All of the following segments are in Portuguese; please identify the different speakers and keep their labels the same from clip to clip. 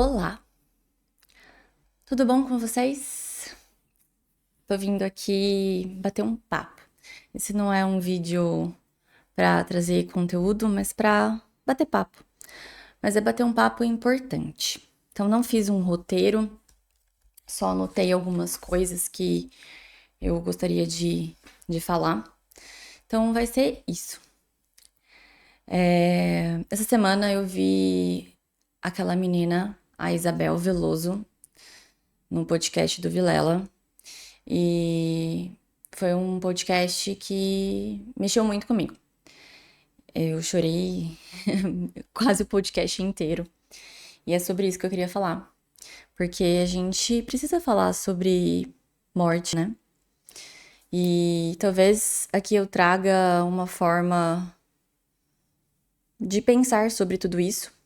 Speaker 1: Olá, tudo bom com vocês? Tô vindo aqui bater um papo. Esse não é um vídeo pra trazer conteúdo, mas pra bater papo. Mas é bater um papo importante. Então não fiz um roteiro, só anotei algumas coisas que eu gostaria de falar. Então vai ser isso. Essa semana eu vi aquela menina, a Isabel Veloso, no podcast do Vilela. E foi um podcast que mexeu muito comigo. Eu chorei quase o podcast inteiro. E é sobre isso que eu queria falar. Porque a gente precisa falar sobre morte, né? E talvez aqui eu traga uma forma de pensar sobre tudo isso.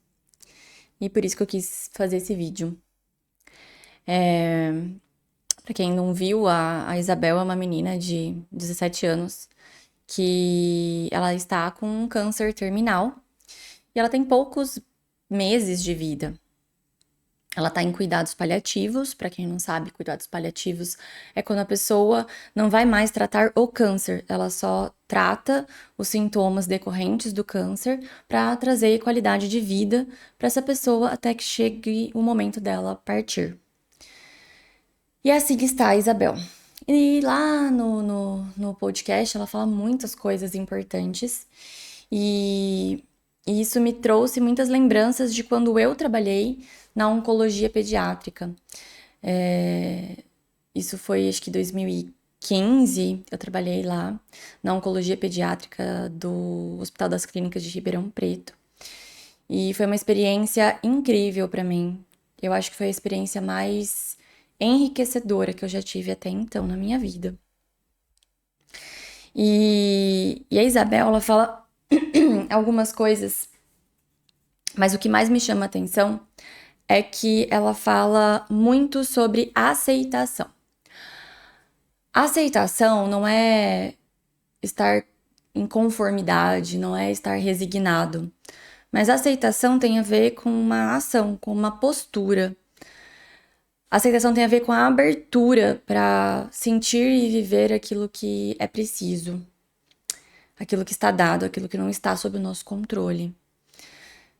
Speaker 1: E por isso que eu quis fazer esse vídeo. Pra quem não viu, a Isabel é uma menina de 17 anos que ela está com um câncer terminal e ela tem poucos meses de vida. Ela está em cuidados paliativos. Para quem não sabe, cuidados paliativos é quando a pessoa não vai mais tratar o câncer, ela só trata os sintomas decorrentes do câncer para trazer qualidade de vida para essa pessoa até que chegue o momento dela partir. E assim está a Isabel. E lá no podcast ela fala muitas coisas importantes e isso me trouxe muitas lembranças de quando eu trabalhei na oncologia pediátrica. Isso foi acho que 2015, eu trabalhei lá na oncologia pediátrica do Hospital das Clínicas de Ribeirão Preto. E foi uma experiência incrível para mim. Eu acho que foi a experiência mais enriquecedora que eu já tive até então na minha vida. E a Isabel, ela fala algumas coisas, mas o que mais me chama a atenção é que ela fala muito sobre aceitação. Aceitação não é estar em conformidade, não é estar resignado, mas aceitação tem a ver com uma ação, com uma postura. A aceitação tem a ver com a abertura para sentir e viver aquilo que é preciso, aquilo que está dado, aquilo que não está sob o nosso controle.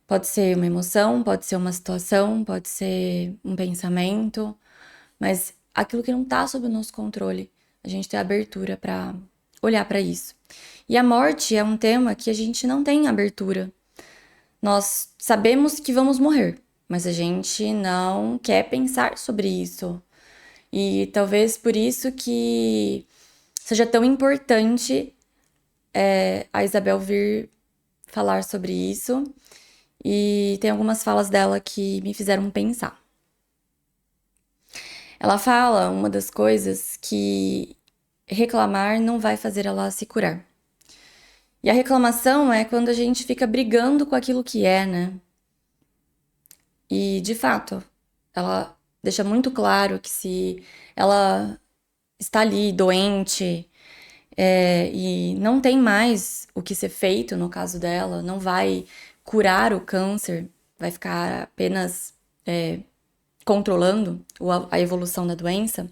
Speaker 1: Pode ser uma emoção, pode ser uma situação, pode ser um pensamento, mas aquilo que não está sob o nosso controle, a gente tem abertura para olhar para isso. E a morte é um tema que a gente não tem abertura. Nós sabemos que vamos morrer, mas a gente não quer pensar sobre isso. E talvez por isso que seja tão importante a Isabel vir falar sobre isso. E tem algumas falas dela que me fizeram pensar. Ela fala uma das coisas que reclamar não vai fazer ela se curar. E a reclamação é quando a gente fica brigando com aquilo que é, né? E, de fato, ela deixa muito claro que se ela está ali doente e não tem mais o que ser feito no caso dela, não vai curar o câncer, vai ficar apenas controlando a evolução da doença,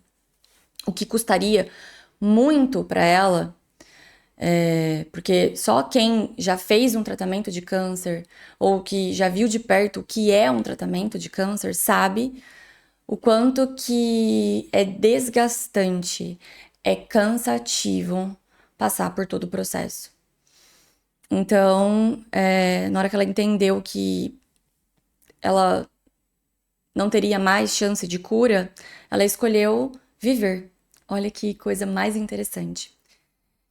Speaker 1: o que custaria muito para ela, porque só quem já fez um tratamento de câncer ou que já viu de perto o que é um tratamento de câncer sabe o quanto que é desgastante, é cansativo passar por todo o processo. Então, na hora que ela entendeu que ela não teria mais chance de cura, ela escolheu viver. Olha que coisa mais interessante.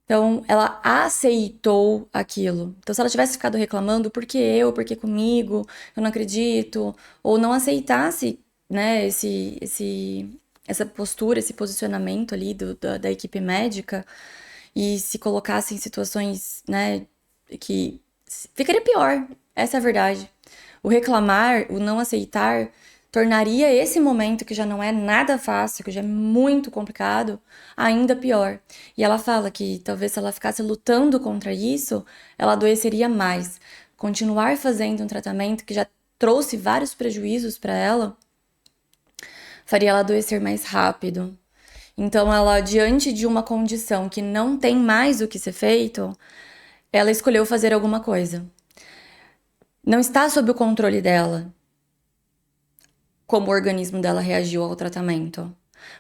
Speaker 1: Então, ela aceitou aquilo. Então, se ela tivesse ficado reclamando, por que eu, por que comigo, eu não acredito, ou não aceitasse, né, essa postura, esse posicionamento ali da equipe médica, e se colocasse em situações, né, que ficaria pior. Essa é a verdade. O reclamar, o não aceitar, tornaria esse momento que já não é nada fácil, que já é muito complicado, ainda pior. E ela fala que talvez se ela ficasse lutando contra isso, ela adoeceria mais. Continuar fazendo um tratamento que já trouxe vários prejuízos para ela, faria ela adoecer mais rápido. Então, ela, diante de uma condição que não tem mais o que ser feito, ela escolheu fazer alguma coisa. Não está sob o controle dela como o organismo dela reagiu ao tratamento,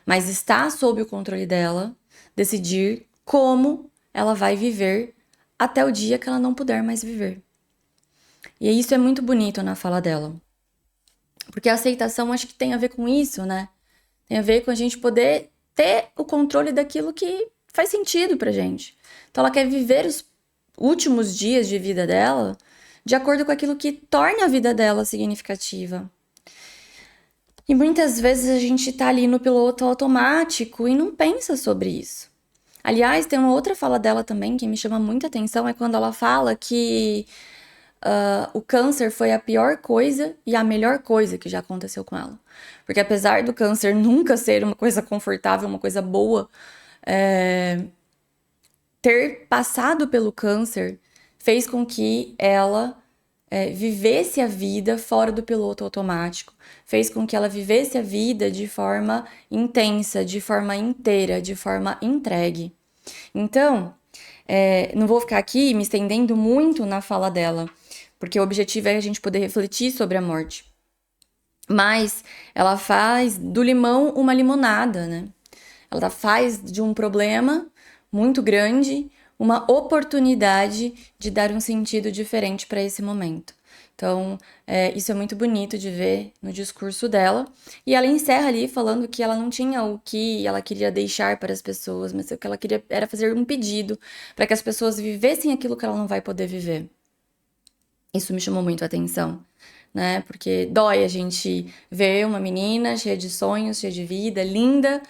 Speaker 1: mas está sob o controle dela decidir como ela vai viver até o dia que ela não puder mais viver. E isso é muito bonito na fala dela. Porque a aceitação acho que tem a ver com isso, né? Tem a ver com a gente poder ter o controle daquilo que faz sentido pra gente. Então ela quer viver os últimos dias de vida dela de acordo com aquilo que torna a vida dela significativa. E muitas vezes a gente tá ali no piloto automático e não pensa sobre isso. Aliás, tem uma outra fala dela também que me chama muita atenção, é quando ela fala que o câncer foi a pior coisa e a melhor coisa que já aconteceu com ela. Porque apesar do câncer nunca ser uma coisa confortável, uma coisa boa, ter passado pelo câncer fez com que ela vivesse a vida fora do piloto automático, fez com que ela vivesse a vida de forma intensa, de forma inteira, de forma entregue. Então, não vou ficar aqui me estendendo muito na fala dela, porque o objetivo é a gente poder refletir sobre a morte. Mas ela faz do limão uma limonada, né? Ela faz de um problema muito grande uma oportunidade de dar um sentido diferente para esse momento. Então, isso é muito bonito de ver no discurso dela. E ela encerra ali falando que ela não tinha o que ela queria deixar para as pessoas, mas o que ela queria era fazer um pedido para que as pessoas vivessem aquilo que ela não vai poder viver. Isso me chamou muito a atenção, né? Porque dói a gente ver uma menina cheia de sonhos, cheia de vida, linda,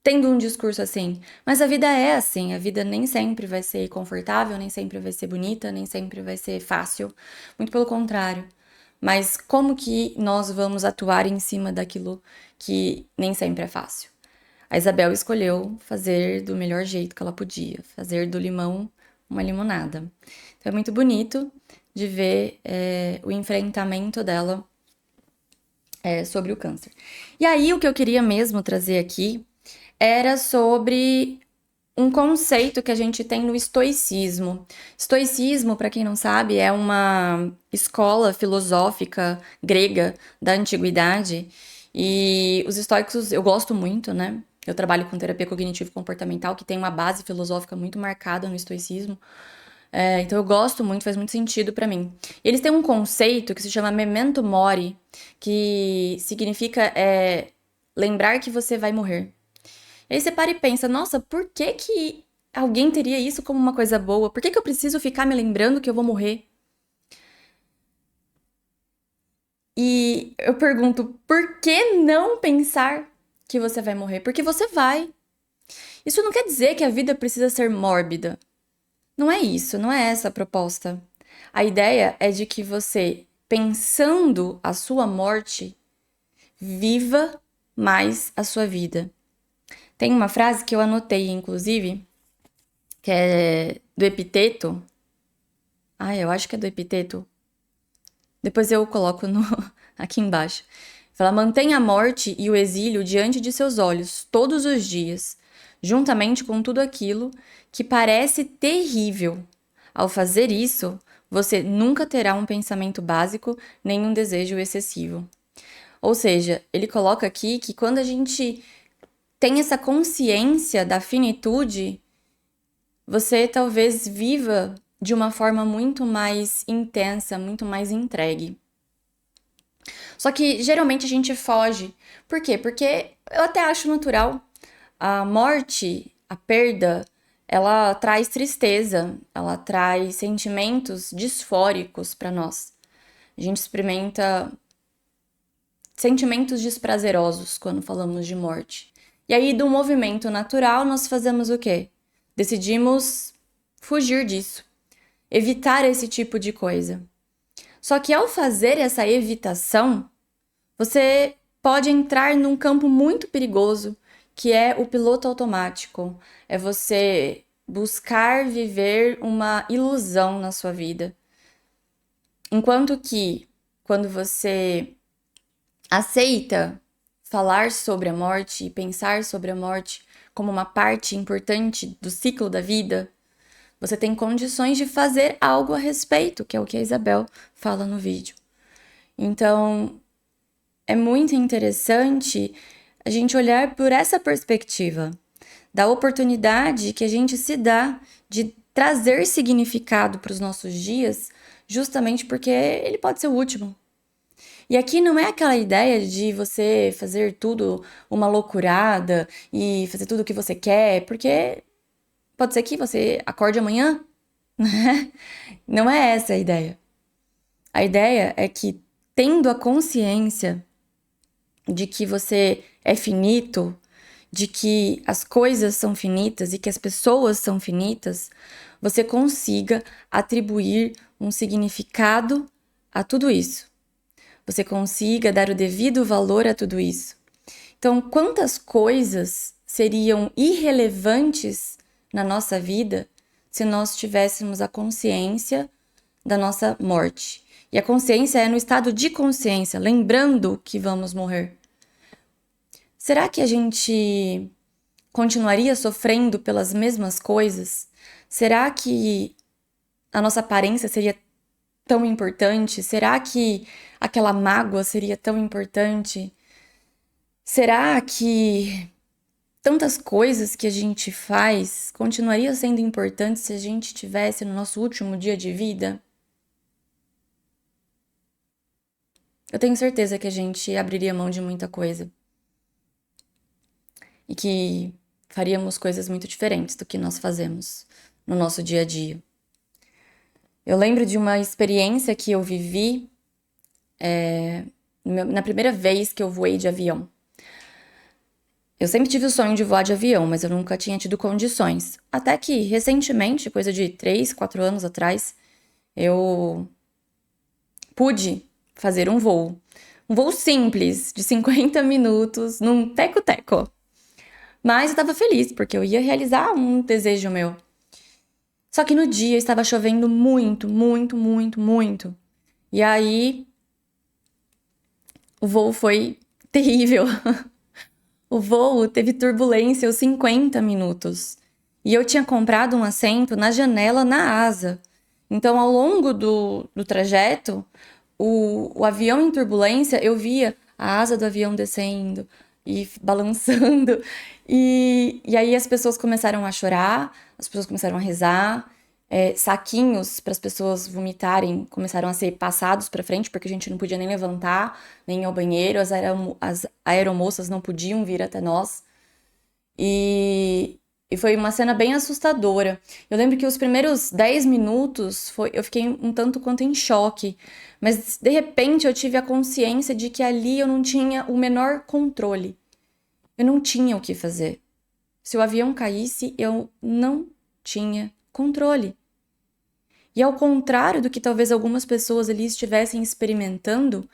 Speaker 1: tendo um discurso assim. Mas a vida é assim, a vida nem sempre vai ser confortável, nem sempre vai ser bonita, nem sempre vai ser fácil. Muito pelo contrário. Mas como que nós vamos atuar em cima daquilo que nem sempre é fácil? A Isabel escolheu fazer do melhor jeito que ela podia, fazer do limão uma limonada. Então é muito bonito de ver o enfrentamento dela sobre o câncer. E aí o que eu queria mesmo trazer aqui era sobre um conceito que a gente tem no estoicismo. Estoicismo, para quem não sabe, é uma escola filosófica grega da antiguidade. E os estoicos eu gosto muito, né? Eu trabalho com terapia cognitivo-comportamental, que tem uma base filosófica muito marcada no estoicismo. Então eu gosto muito, faz muito sentido para mim. E eles têm um conceito que se chama memento mori, que significa lembrar que você vai morrer. E aí você para e pensa, nossa, por que que alguém teria isso como uma coisa boa? Por que que eu preciso ficar me lembrando que eu vou morrer? E eu pergunto, por que não pensar que você vai morrer? Porque você vai. Isso não quer dizer que a vida precisa ser mórbida. Não é isso, não é essa a proposta. A ideia é de que você, pensando a sua morte, viva mais a sua vida. Tem uma frase que eu anotei, inclusive, que é do Epiteto. Eu acho que é do Epiteto. Depois eu coloco aqui embaixo. Fala: mantenha a morte e o exílio diante de seus olhos todos os dias, juntamente com tudo aquilo que parece terrível. Ao fazer isso, você nunca terá um pensamento básico nem um desejo excessivo. Ou seja, ele coloca aqui que quando a gente tem essa consciência da finitude, você talvez viva de uma forma muito mais intensa, muito mais entregue. Só que geralmente a gente foge. Por quê? Porque eu até acho natural. A morte, a perda, ela traz tristeza, ela traz sentimentos disfóricos para nós. A gente experimenta sentimentos desprazerosos quando falamos de morte. E aí, do movimento natural, nós fazemos o quê? Decidimos fugir disso, evitar esse tipo de coisa. Só que ao fazer essa evitação, você pode entrar num campo muito perigoso, que é o piloto automático. É você buscar viver uma ilusão na sua vida. Enquanto que quando você aceita falar sobre a morte e pensar sobre a morte como uma parte importante do ciclo da vida, você tem condições de fazer algo a respeito, que é o que a Isabel fala no vídeo. Então, é muito interessante a gente olhar por essa perspectiva, da oportunidade que a gente se dá de trazer significado para os nossos dias, justamente porque ele pode ser o último. E aqui não é aquela ideia de você fazer tudo uma loucurada e fazer tudo o que você quer, porque pode ser que você acorde amanhã, né? Não é essa a ideia. A ideia é que, tendo a consciência de que você é finito, de que as coisas são finitas e que as pessoas são finitas, você consiga atribuir um significado a tudo isso. Você consiga dar o devido valor a tudo isso. Então, quantas coisas seriam irrelevantes na nossa vida se nós tivéssemos a consciência da nossa morte? E a consciência é no estado de consciência, lembrando que vamos morrer. Será que a gente continuaria sofrendo pelas mesmas coisas? Será que a nossa aparência seria tão importante? Será que aquela mágoa seria tão importante? Será que tantas coisas que a gente faz continuariam sendo importantes se a gente tivesse no nosso último dia de vida? Eu tenho certeza que a gente abriria mão de muita coisa e que faríamos coisas muito diferentes do que nós fazemos no nosso dia a dia. Eu lembro de uma experiência que eu vivi na primeira vez que eu voei de avião. Eu sempre tive o sonho de voar de avião, mas eu nunca tinha tido condições. Até que, recentemente, coisa de 3, 4 anos atrás, eu pude fazer um voo. Um voo simples, de 50 minutos, num teco-teco. Mas eu tava feliz, porque eu ia realizar um desejo meu. Só que no dia estava chovendo muito, muito, muito, muito. E aí, o voo foi terrível. O voo teve turbulência aos 50 minutos. E eu tinha comprado um assento na janela na asa. Então, ao longo do trajeto, o avião em turbulência, eu via a asa do avião descendo e balançando. E aí as pessoas começaram a chorar, as pessoas começaram a rezar. Saquinhos para as pessoas vomitarem começaram a ser passados para frente, porque a gente não podia nem levantar, nem ir ao banheiro, as aeromoças não podiam vir até nós. E foi uma cena bem assustadora. Eu lembro que os primeiros 10 minutos eu fiquei um tanto quanto em choque, mas de repente eu tive a consciência de que ali eu não tinha o menor controle. Eu não tinha o que fazer. Se o avião caísse, eu não tinha controle. E ao contrário do que talvez algumas pessoas ali estivessem experimentando,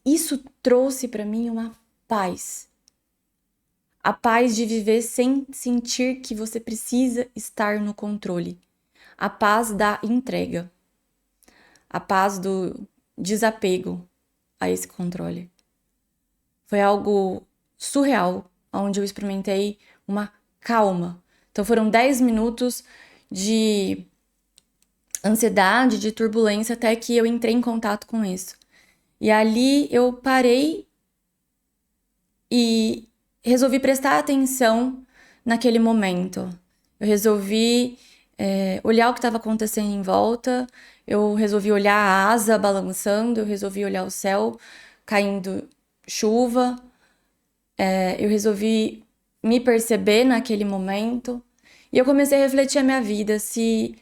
Speaker 1: isso trouxe para mim uma paz. A paz de viver sem sentir que você precisa estar no controle. A paz da entrega. A paz do desapego a esse controle. Foi algo surreal, onde eu experimentei uma calma. Então foram 10 minutos de ansiedade, de turbulência, até que eu entrei em contato com isso. E ali eu parei e resolvi prestar atenção naquele momento. Eu resolvi olhar o que estava acontecendo em volta, eu resolvi olhar a asa balançando, eu resolvi olhar o céu caindo chuva, eu resolvi me perceber naquele momento e eu comecei a refletir a minha vida, se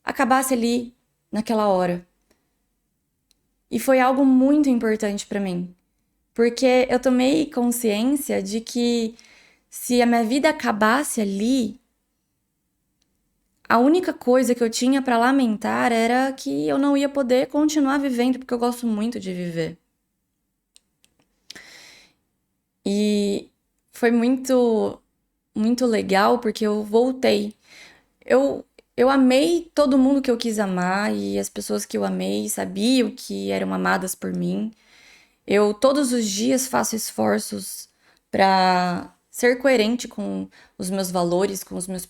Speaker 1: acabasse ali naquela hora. E foi algo muito importante para mim, porque eu tomei consciência de que se a minha vida acabasse ali, a única coisa que eu tinha para lamentar era que eu não ia poder continuar vivendo, porque eu gosto muito de viver. E foi muito, muito legal, porque eu voltei. Eu eu amei todo mundo que eu quis amar e as pessoas que eu amei sabiam que eram amadas por mim. Eu todos os dias faço esforços para ser coerente com os meus valores, com os meus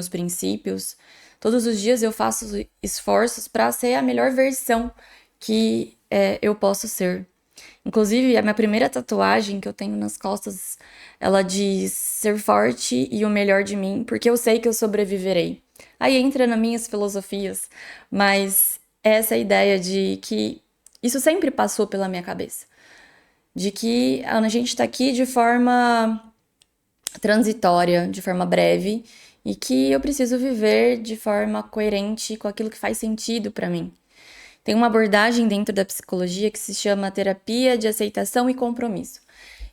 Speaker 1: princípios. Todos os dias eu faço esforços para ser a melhor versão que eu posso ser. Inclusive, a minha primeira tatuagem que eu tenho nas costas, ela diz ser forte e o melhor de mim, porque eu sei que eu sobreviverei. Aí entra nas minhas filosofias, mas essa ideia de que isso sempre passou pela minha cabeça. De que a gente tá aqui de forma transitória, de forma breve, e que eu preciso viver de forma coerente com aquilo que faz sentido para mim. Tem uma abordagem dentro da psicologia que se chama terapia de aceitação e compromisso.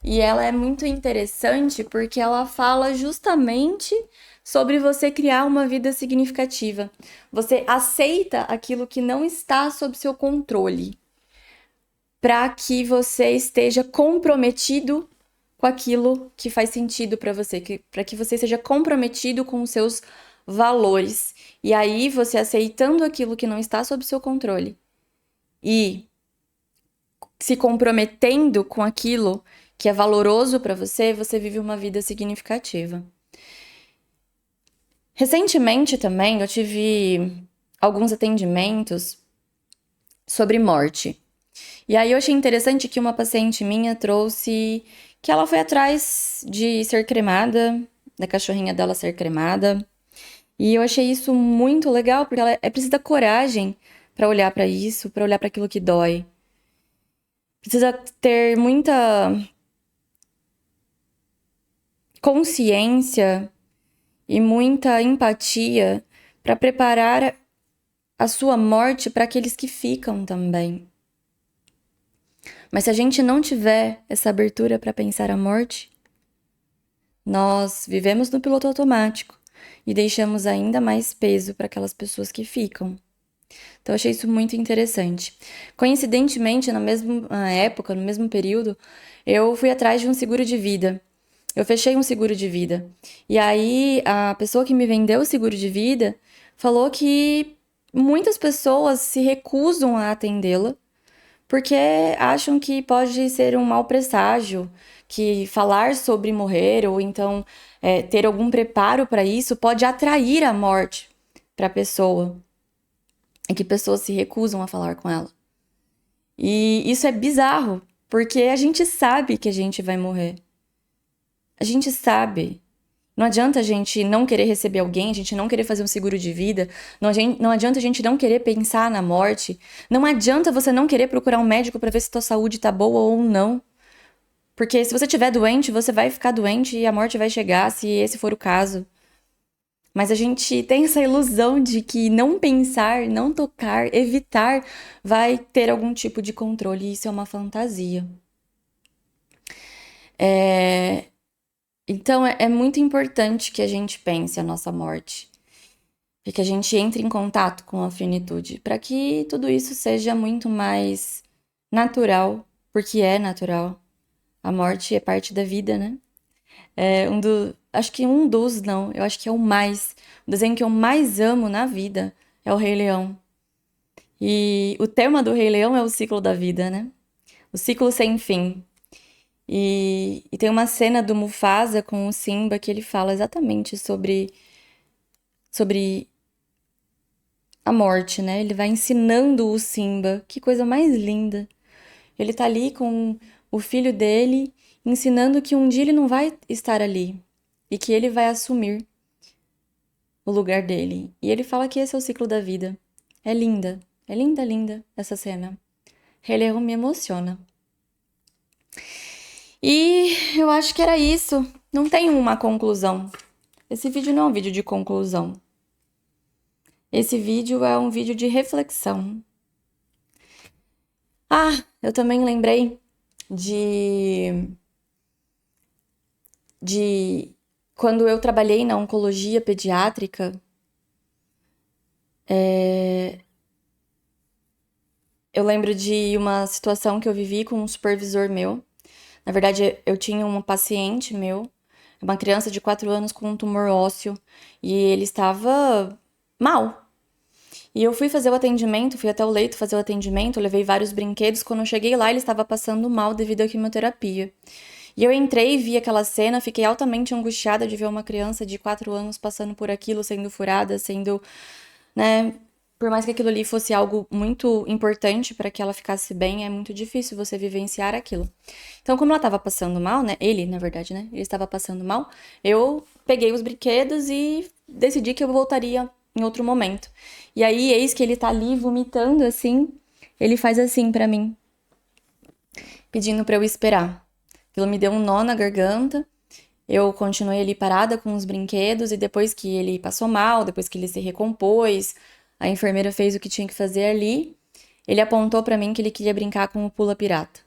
Speaker 1: E ela é muito interessante porque ela fala justamente sobre você criar uma vida significativa. Você aceita aquilo que não está sob seu controle, para que você esteja comprometido com aquilo que faz sentido para você, para que você seja comprometido com os seus valores. E aí, você aceitando aquilo que não está sob seu controle e se comprometendo com aquilo que é valoroso para você, você vive uma vida significativa. Recentemente também eu tive alguns atendimentos sobre morte. E aí eu achei interessante que uma paciente minha trouxe que ela foi atrás de ser cremada, da cachorrinha dela ser cremada. E eu achei isso muito legal, porque ela precisa coragem para olhar para isso, para olhar para aquilo que dói. Precisa ter muita consciência e muita empatia para preparar a sua morte para aqueles que ficam também. Mas se a gente não tiver essa abertura para pensar a morte, nós vivemos no piloto automático e deixamos ainda mais peso para aquelas pessoas que ficam. Então eu achei isso muito interessante. Coincidentemente, na mesma época, no mesmo período, eu fui atrás de um seguro de vida. Eu fechei um seguro de vida. E aí a pessoa que me vendeu o seguro de vida falou que muitas pessoas se recusam a atendê-la porque acham que pode ser um mau presságio, que falar sobre morrer ou então ter algum preparo para isso pode atrair a morte para a pessoa e que pessoas se recusam a falar com ela. E isso é bizarro, porque a gente sabe que a gente vai morrer. A gente sabe. Não adianta a gente não querer receber alguém, a gente não querer fazer um seguro de vida, não adianta a gente não querer pensar na morte, não adianta você não querer procurar um médico para ver se tua saúde tá boa ou não. Porque se você estiver doente, você vai ficar doente e a morte vai chegar, se esse for o caso. Mas a gente tem essa ilusão de que não pensar, não tocar, evitar, vai ter algum tipo de controle, e isso é uma fantasia. Então é muito importante que a gente pense a nossa morte e que a gente entre em contato com a finitude, para que tudo isso seja muito mais natural, porque é natural. A morte é parte da vida, né? Acho que um dos, não, eu acho que é o mais. O desenho que eu mais amo na vida é o Rei Leão. E o tema do Rei Leão é o ciclo da vida, né? O ciclo sem fim. E tem uma cena do Mufasa com o Simba que ele fala exatamente sobre a morte, né? Ele vai ensinando o Simba. Que coisa mais linda. Ele tá ali com o filho dele, ensinando que um dia ele não vai estar ali e que ele vai assumir o lugar dele. E ele fala que esse é o ciclo da vida. É linda, linda essa cena. Rei Leão me emociona. E eu acho que era isso. Não tem uma conclusão. Esse vídeo não é um vídeo de conclusão. Esse vídeo é um vídeo de reflexão. Ah, eu também lembrei de quando eu trabalhei na oncologia pediátrica, eu lembro de uma situação que eu vivi com um supervisor meu. Na verdade, eu tinha um paciente meu, uma criança de 4 anos com um tumor ósseo, e ele estava mal. E eu fui fazer o atendimento, fui até o leito fazer o atendimento, levei vários brinquedos. Quando eu cheguei lá, ele estava passando mal devido à quimioterapia. E eu entrei, vi aquela cena, fiquei altamente angustiada de ver uma criança de 4 anos passando por aquilo, sendo furada, sendo, né? Por mais que aquilo ali fosse algo muito importante para que ela ficasse bem, é muito difícil você vivenciar aquilo. Então, como ela tava passando mal, né? Ele, na verdade, né? Ele estava passando mal. Eu peguei os brinquedos e decidi que eu voltaria em outro momento. E aí, eis que ele tá ali vomitando assim. Ele faz assim pra mim, pedindo pra eu esperar. Aquilo me deu um nó na garganta. Eu continuei ali parada com os brinquedos e depois que ele passou mal, depois que ele se recompôs, a enfermeira fez o que tinha que fazer ali. Ele apontou pra mim que ele queria brincar com o pula pirata.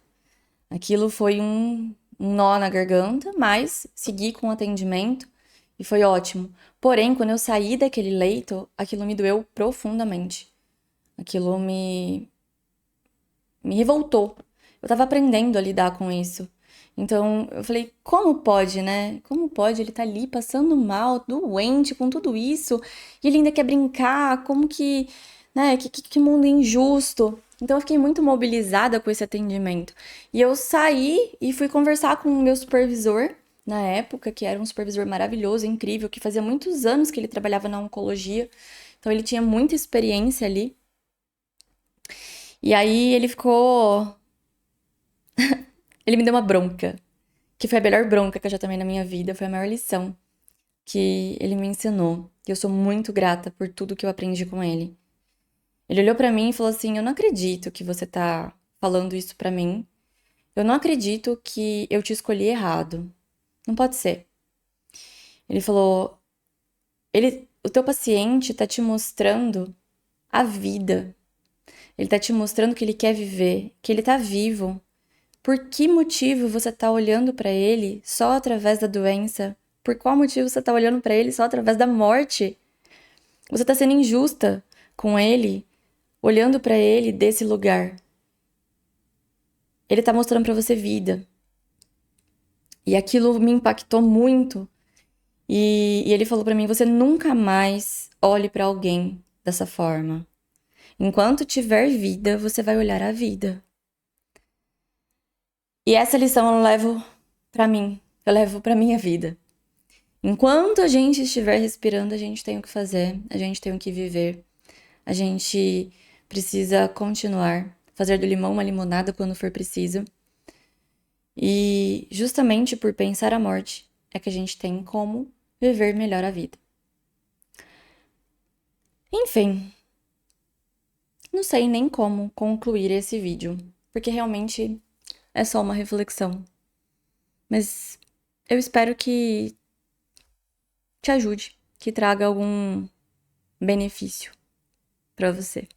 Speaker 1: Aquilo foi um nó na garganta, mas segui com o atendimento e foi ótimo. Porém, quando eu saí daquele leito, aquilo me doeu profundamente. Aquilo me revoltou. Eu tava aprendendo a lidar com isso. Então, eu falei, como pode, né? Como pode ele tá ali passando mal, doente, com tudo isso, e ele ainda quer brincar? Como que, né? Que mundo injusto. Então, eu fiquei muito mobilizada com esse atendimento. E eu saí e fui conversar com o meu supervisor, na época, que era um supervisor maravilhoso, incrível, que fazia muitos anos que ele trabalhava na oncologia. Então, ele tinha muita experiência ali. E aí, ele ficou. Ele me deu uma bronca, que foi a melhor bronca que eu já tomei na minha vida, foi a maior lição que ele me ensinou. E eu sou muito grata por tudo que eu aprendi com ele. Ele olhou pra mim e falou assim: "Eu não acredito que você tá falando isso pra mim. Eu não acredito que eu te escolhi errado. Não pode ser." Ele falou: o teu paciente tá te mostrando a vida. Ele tá te mostrando que ele quer viver, que ele tá vivo. Por que motivo você tá olhando pra ele só através da doença? Por qual motivo você tá olhando pra ele só através da morte? Você tá sendo injusta com ele, olhando pra ele desse lugar. Ele tá mostrando pra você vida. E aquilo me impactou muito. E ele falou pra mim: "Você nunca mais olhe pra alguém dessa forma. Enquanto tiver vida, você vai olhar a vida." E essa lição eu levo pra mim. Eu levo pra minha vida. Enquanto a gente estiver respirando, a gente tem o que fazer, a gente tem o que viver, a gente precisa continuar, fazer do limão uma limonada quando for preciso. E justamente por pensar a morte é que a gente tem como viver melhor a vida. Enfim, não sei nem como concluir esse vídeo, porque realmente é só uma reflexão. Mas eu espero que te ajude, que traga algum benefício para você.